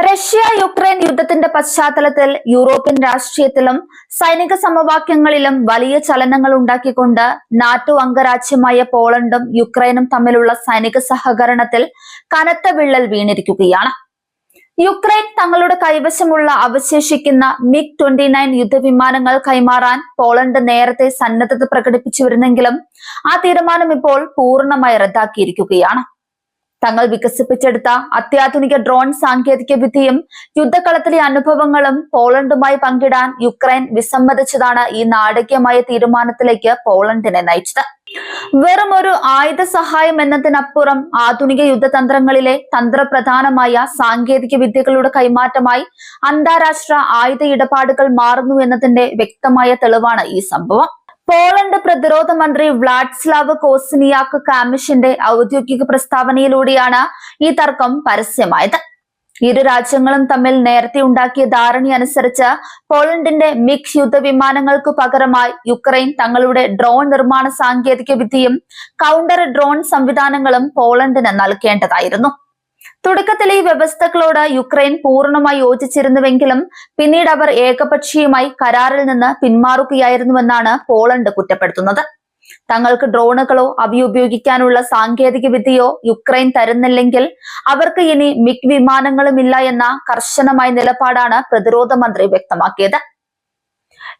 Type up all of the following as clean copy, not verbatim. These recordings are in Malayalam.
റഷ്യ യുക്രൈൻ യുദ്ധത്തിന്റെ പശ്ചാത്തലത്തിൽ യൂറോപ്യൻ രാഷ്ട്രീയത്തിലും സൈനിക സമവാക്യങ്ങളിലും വലിയ ചലനങ്ങൾ ഉണ്ടാക്കിക്കൊണ്ട് നാറ്റോ അംഗരാജ്യമായ പോളണ്ടും യുക്രൈനും തമ്മിലുള്ള സൈനിക സഹകരണത്തിൽ കനത്ത വിള്ളൽ വീണിരിക്കുകയാണ്. യുക്രൈൻ തങ്ങളുടെ കൈവശമുള്ള അവശേഷിക്കുന്ന MiG-29 യുദ്ധവിമാനങ്ങൾ കൈമാറാൻ പോളണ്ട് നേരത്തെ സന്നദ്ധത പ്രകടിപ്പിച്ചുവരുന്നെങ്കിലും ആ തീരുമാനം ഇപ്പോൾ പൂർണ്ണമായി റദ്ദാക്കിയിരിക്കുകയാണ്. തങ്ങൾ വികസിപ്പിച്ചെടുത്ത അത്യാധുനിക ഡ്രോൺ സാങ്കേതിക വിദ്യയും യുദ്ധകളത്തിലെ അനുഭവങ്ങളും പോളണ്ടുമായി പങ്കിടാൻ യുക്രൈൻ വിസമ്മതിച്ചതാണ് ഈ നാടകീയമായ തീരുമാനത്തിലേക്ക് പോളണ്ടിനെ നയിച്ചത്. വെറും ഒരു ആയുധ സഹായം എന്നതിനപ്പുറം ആധുനിക യുദ്ധതന്ത്രങ്ങളിലെ തന്ത്രപ്രധാനമായ സാങ്കേതിക വിദ്യകളുടെ കൈമാറ്റമായി അന്താരാഷ്ട്ര ആയുധ ഇടപാടുകൾ മാറുന്നു എന്നതിന്റെ വ്യക്തമായ തെളിവാണ് ഈ സംഭവം. പോളണ്ട് പ്രതിരോധ മന്ത്രി വ്ളാഡിസ്ലാവ് കോസ്നിയാക് കാമിഷിന്റെ ഔദ്യോഗിക പ്രസ്താവനയിലൂടെയാണ് ഈ തർക്കം പരസ്യമായത്. ഇരു രാജ്യങ്ങളും തമ്മിൽ നേരത്തെ ഉണ്ടാക്കിയ ധാരണയനുസരിച്ച് പോളണ്ടിന്റെ MiG യുദ്ധവിമാനങ്ങൾക്കു പകരമായി യുക്രൈൻ തങ്ങളുടെ ഡ്രോൺ നിർമ്മാണ സാങ്കേതിക വിദ്യയും കൗണ്ടർ ഡ്രോൺ സംവിധാനങ്ങളും പോളണ്ടിന് നൽകേണ്ടതായിരുന്നു. തുടക്കത്തിൽ ഈ വ്യവസ്ഥകളോട് യുക്രൈൻ പൂർണ്ണമായി യോജിച്ചിരുന്നുവെങ്കിലും പിന്നീട് അവർ ഏകപക്ഷീയമായി കരാറിൽ നിന്ന് പിന്മാറുകയായിരുന്നുവെന്നാണ് പോളണ്ട് കുറ്റപ്പെടുത്തുന്നത്. തങ്ങൾക്ക് ഡ്രോണുകളോ അവയുപയോഗിക്കാനുള്ള സാങ്കേതിക വിദ്യയോ യുക്രൈൻ തരുന്നില്ലെങ്കിൽ അവർക്ക് ഇനി MiG വിമാനങ്ങളുമില്ല എന്ന കർശനമായ നിലപാടാണ് പ്രതിരോധ മന്ത്രി വ്യക്തമാക്കിയത്.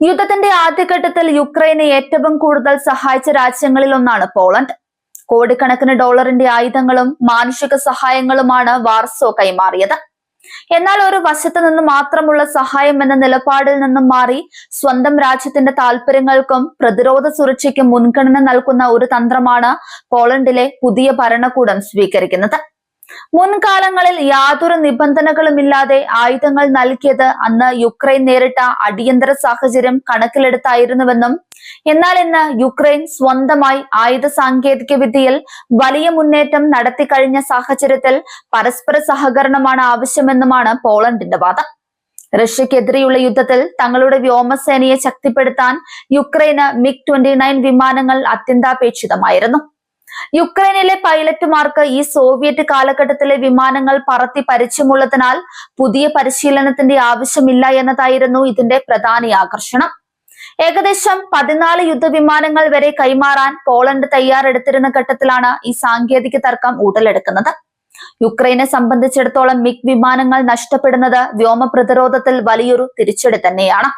യുദ്ധത്തിന്റെ ആദ്യഘട്ടത്തിൽ യുക്രൈനെ ഏറ്റവും കൂടുതൽ സഹായിച്ച രാജ്യങ്ങളിൽ ഒന്നാണ് പോളണ്ട്. കോടിക്കണക്കിന് ഡോളറിന്റെ ആയുധങ്ങളും മാനുഷിക സഹായങ്ങളുമാണ് വാർസോ കൈമാറിയത്. എന്നാൽ ഒരു വശത്ത് നിന്ന് മാത്രമുള്ള സഹായം എന്ന നിലപാടിൽ നിന്നും മാറി സ്വന്തം രാജ്യത്തിന്റെ താൽപര്യങ്ങൾക്കും പ്രതിരോധ സുരക്ഷയ്ക്കും മുൻഗണന നൽകുന്ന ഒരു തന്ത്രമാണ് പോളണ്ടിലെ പുതിയ ഭരണകൂടം സ്വീകരിക്കുന്നത്. മുൻകാലങ്ങളിൽ യാതൊരു നിബന്ധനകളുമില്ലാതെ ആയുധങ്ങൾ നൽകിയത് അന്ന് യുക്രൈൻ നേരിട്ട അടിയന്തര സാഹചര്യം കണക്കിലെടുത്തായിരുന്നുവെന്നും എന്നാൽ ഇന്ന് യുക്രൈൻ സ്വന്തമായി ആയുധ സാങ്കേതിക വിദ്യയിൽ വലിയ മുന്നേറ്റം നടത്തിക്കഴിഞ്ഞ സാഹചര്യത്തിൽ പരസ്പര സഹകരണമാണ് ആവശ്യമെന്നുമാണ് പോളണ്ടിന്റെ വാദം. റഷ്യക്കെതിരെയുള്ള യുദ്ധത്തിൽ തങ്ങളുടെ വ്യോമസേനയെ ശക്തിപ്പെടുത്താൻ യുക്രൈന് MiG-29 വിമാനങ്ങൾ അത്യന്താപേക്ഷിതമായിരുന്നു. യുക്രൈനിലെ പൈലറ്റുമാർക്ക് ഈ സോവിയറ്റ് കാലഘട്ടത്തിലെ വിമാനങ്ങൾ പറത്തി പരിചയമുള്ളതിനാൽ പുതിയ പരിശീലനത്തിന്റെ ആവശ്യമില്ല എന്നതായിരുന്നു ഇതിന്റെ പ്രധാന ആകർഷണം. ഏകദേശം 14 യുദ്ധവിമാനങ്ങൾ വരെ കൈമാറാൻ പോളണ്ട് തയ്യാറെടുത്തിരുന്ന ഘട്ടത്തിലാണ് ഈ സാങ്കേതിക തർക്കം ഉടലെടുക്കുന്നത്. യുക്രൈനെ സംബന്ധിച്ചിടത്തോളം MiG വിമാനങ്ങൾ നഷ്ടപ്പെടുന്നത് വ്യോമ പ്രതിരോധത്തിൽ വലിയൊരു തിരിച്ചടി തന്നെയാണ്.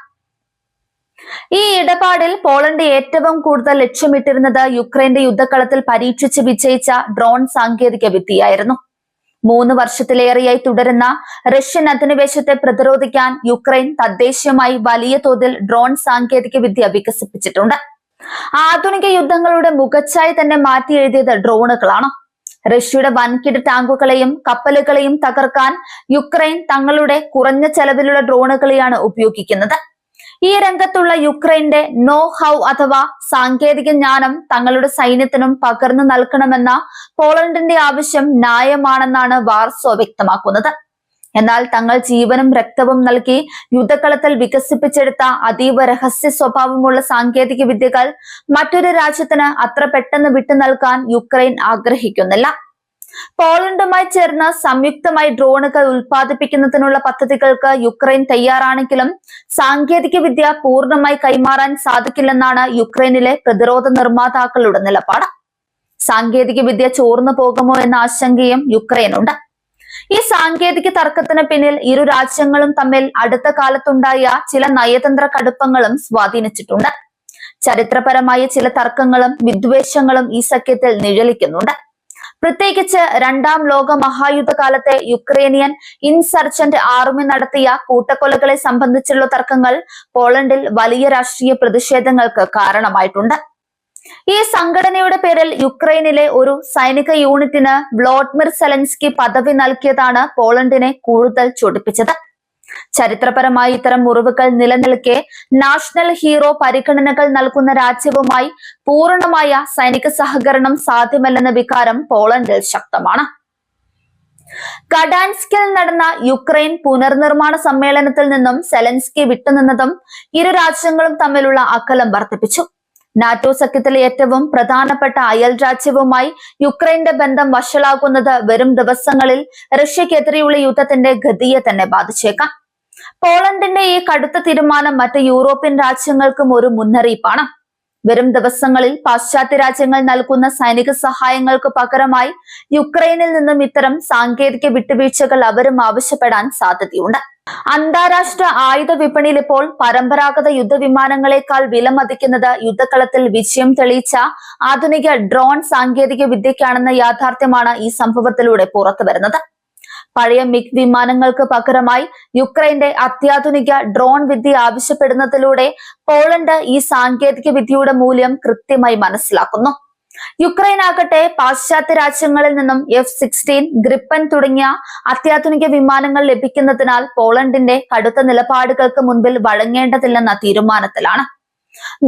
ഈ ഇടപാടിൽ പോളണ്ട് ഏറ്റവും കൂടുതൽ ലക്ഷ്യമിട്ടിരുന്നത് യുക്രൈന്റെ യുദ്ധകളത്തിൽ പരീക്ഷിച്ച് വിജയിച്ച ഡ്രോൺ സാങ്കേതിക വിദ്യയായിരുന്നു. 3 വർഷത്തിലേറെയായി തുടരുന്ന റഷ്യൻ അധിനിവേശത്തെ പ്രതിരോധിക്കാൻ യുക്രൈൻ തദ്ദേശീയമായി വലിയ തോതിൽ ഡ്രോൺ സാങ്കേതിക വിദ്യ വികസിപ്പിച്ചിട്ടുണ്ട്. ആധുനിക യുദ്ധങ്ങളുടെ മുഖച്ഛായ തന്നെ മാറ്റി എഴുതിയത് ഡ്രോണുകളാണ്. റഷ്യയുടെ വൻകിട ടാങ്കുകളെയും കപ്പലുകളെയും തകർക്കാൻ യുക്രൈൻ തങ്ങളുടെ കുറഞ്ഞ ചെലവിലുള്ള ഡ്രോണുകളെയാണ് ഉപയോഗിക്കുന്നത്. ഈ രംഗത്തുള്ള യുക്രൈന്റെ നോ ഹൗ അഥവാ സാങ്കേതിക ജ്ഞാനം തങ്ങളുടെ സൈന്യത്തിനും പകർന്നു നൽകണമെന്ന പോളണ്ടിന്റെ ആവശ്യം ന്യായമാണെന്നാണ് വാർസോ വ്യക്തമാക്കുന്നത്. എന്നാൽ തങ്ങൾ ജീവനും രക്തവും നൽകി യുദ്ധകളത്തിൽ വികസിപ്പിച്ചെടുത്ത അതീവ രഹസ്യ സ്വഭാവമുള്ള സാങ്കേതിക വിദ്യകൾ മറ്റൊരു രാജ്യത്തിന് അത്ര പെട്ടെന്ന് വിട്ടു നൽകാൻ യുക്രൈൻ ആഗ്രഹിക്കുന്നില്ല. പോളണ്ടുമായി ചേർന്ന് സംയുക്തമായി ഡ്രോണുകൾ ഉൽപ്പാദിപ്പിക്കുന്നതിനുള്ള പദ്ധതികൾക്ക് യുക്രൈൻ തയ്യാറാണെങ്കിലും സാങ്കേതിക വിദ്യ പൂർണ്ണമായി കൈമാറാൻ സാധിക്കില്ലെന്നാണ് യുക്രൈനിലെ പ്രതിരോധ നിർമ്മാതാക്കളുടെ നിലപാട്. സാങ്കേതിക വിദ്യ ചോർന്നു പോകുമോ എന്ന ആശങ്കയും യുക്രൈനുണ്ട്. ഈ സാങ്കേതിക തർക്കത്തിന് പിന്നിൽ ഇരു രാജ്യങ്ങളും തമ്മിൽ അടുത്ത കാലത്തുണ്ടായ ചില നയതന്ത്ര കടുപ്പങ്ങളും സ്വാധീനിച്ചിട്ടുണ്ട്. ചരിത്രപരമായ ചില തർക്കങ്ങളും വിദ്വേഷങ്ങളും ഈ സഖ്യത്തിൽ നിഴലിക്കുന്നുണ്ട്. പ്രത്യേകിച്ച് 2ാം ലോക മഹായുദ്ധകാലത്തെ യുക്രൈനിയൻ ഇൻസർജന്റ് ആർമി നടത്തിയ കൂട്ടക്കൊലകളെ സംബന്ധിച്ചുള്ള തർക്കങ്ങൾ പോളണ്ടിൽ വലിയ രാഷ്ട്രീയ പ്രതിഷേധങ്ങൾക്ക് കാരണമായിട്ടുണ്ട്. ഈ സംഘടനയുടെ പേരിൽ യുക്രൈനിലെ ഒരു സൈനിക യൂണിറ്റിന് വ്ളോഡിമിർ സെലൻസ്കി പദവി നൽകിയതാണ് പോളണ്ടിനെ കൂടുതൽ ചൊടിപ്പിച്ചത്. ചരിത്രപരമായി ഇത്തരം മുറിവുകൾ നിലനിൽക്കെ നാഷണൽ ഹീറോ പരിഗണനകൾ നൽകുന്ന രാജ്യവുമായി പൂർണ്ണമായ സൈനിക സഹകരണം സാധ്യമല്ലെന്ന വികാരം പോളണ്ടിൽ ശക്തമാണ്. ഗഡാൻസ്കിൽ നടന്ന യുക്രൈൻ പുനർനിർമ്മാണ സമ്മേളനത്തിൽ നിന്നും സെലൻസ്കി വിട്ടുനിന്നതും ഇരു രാജ്യങ്ങളും തമ്മിലുള്ള അകലം വർദ്ധിപ്പിച്ചു. നാറ്റോ സഖ്യത്തിലെ ഏറ്റവും പ്രധാനപ്പെട്ട അയൽ രാജ്യവുമായി യുക്രൈന്റെ ബന്ധം വഷളാകുന്നത് വരും ദിവസങ്ങളിൽ റഷ്യക്കെതിരെയുള്ള യുദ്ധത്തിന്റെ ഗതിയെ തന്നെ ബാധിച്ചേക്കാം. പോളണ്ടിന്റെ ഈ കടുത്ത തീരുമാനം മറ്റ് യൂറോപ്യൻ രാജ്യങ്ങൾക്കും ഒരു മുന്നറിയിപ്പാണ്. വരും ദിവസങ്ങളിൽ പാശ്ചാത്യ രാജ്യങ്ങൾ നൽകുന്ന സൈനിക സഹായങ്ങൾക്ക് പകരമായി യുക്രൈനിൽ നിന്നും ഇത്തരം സാങ്കേതിക വിട്ടുവീഴ്ചകൾ അവരും ആവശ്യപ്പെടാൻ സാധ്യതയുണ്ട്. അന്താരാഷ്ട്ര ആയുധ വിപണിയിൽ ഇപ്പോൾ പരമ്പരാഗത യുദ്ധവിമാനങ്ങളെക്കാൾ വിലമതിക്കുന്നത് യുദ്ധക്കളത്തിൽ വിജയം തെളിയിച്ച ആധുനിക ഡ്രോൺ സാങ്കേതിക വിദ്യയ്ക്കാണെന്ന യാഥാർത്ഥ്യമാണ് ഈ സംഭവത്തിലൂടെ പുറത്തു വരുന്നത്. പഴയ മിഗ് വിമാനങ്ങൾക്ക് പകരമായി യുക്രൈന്റെ അത്യാധുനിക ഡ്രോൺ വിദ്യ ആവശ്യപ്പെടുന്നതിലൂടെ പോളണ്ട് ഈ സാങ്കേതിക വിദ്യയുടെ മൂല്യം കൃത്യമായി മനസ്സിലാക്കുന്നു. യുക്രൈൻ ആകട്ടെ പാശ്ചാത്യ രാജ്യങ്ങളിൽ നിന്നും F-16, ഗ്രിപ്പൻ തുടങ്ങിയ അത്യാധുനിക വിമാനങ്ങൾ ലഭിക്കുന്നതിനാൽ പോളണ്ടിന്റെ കടുത്ത നിലപാടുകൾക്ക് മുൻപിൽ വഴങ്ങേണ്ടതില്ലെന്ന തീരുമാനത്തിലാണ്.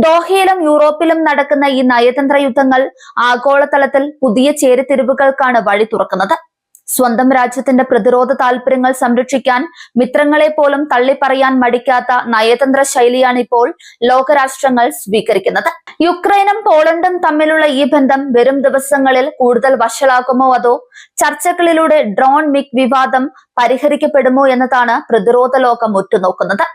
ദോഹയിലും യൂറോപ്പിലും നടക്കുന്ന ഈ നയതന്ത്ര യുദ്ധങ്ങൾ ആഗോളതലത്തിൽ പുതിയ ചേരിതിരിവുകൾക്കാണ് വഴി തുറക്കുന്നത്. സ്വന്തം രാജ്യത്തിന്റെ പ്രതിരോധ താൽപര്യങ്ങൾ സംരക്ഷിക്കാൻ മിത്രങ്ങളെ പോലും തള്ളിപ്പറയാൻ മടിക്കാത്ത നയതന്ത്ര ശൈലിയാണ് ഇപ്പോൾ ലോകരാഷ്ട്രങ്ങൾ സ്വീകരിക്കുന്നത്. യുക്രൈനും പോളണ്ടും തമ്മിലുള്ള ഈ ബന്ധം വരും ദിവസങ്ങളിൽ കൂടുതൽ വഷളാകുമോ അതോ ചർച്ചകളിലൂടെ ഡ്രോൺ മിഗ് വിവാദം പരിഹരിക്കപ്പെടുമോ എന്നതാണ് പ്രതിരോധ ലോകം ഉറ്റുനോക്കുന്നത്.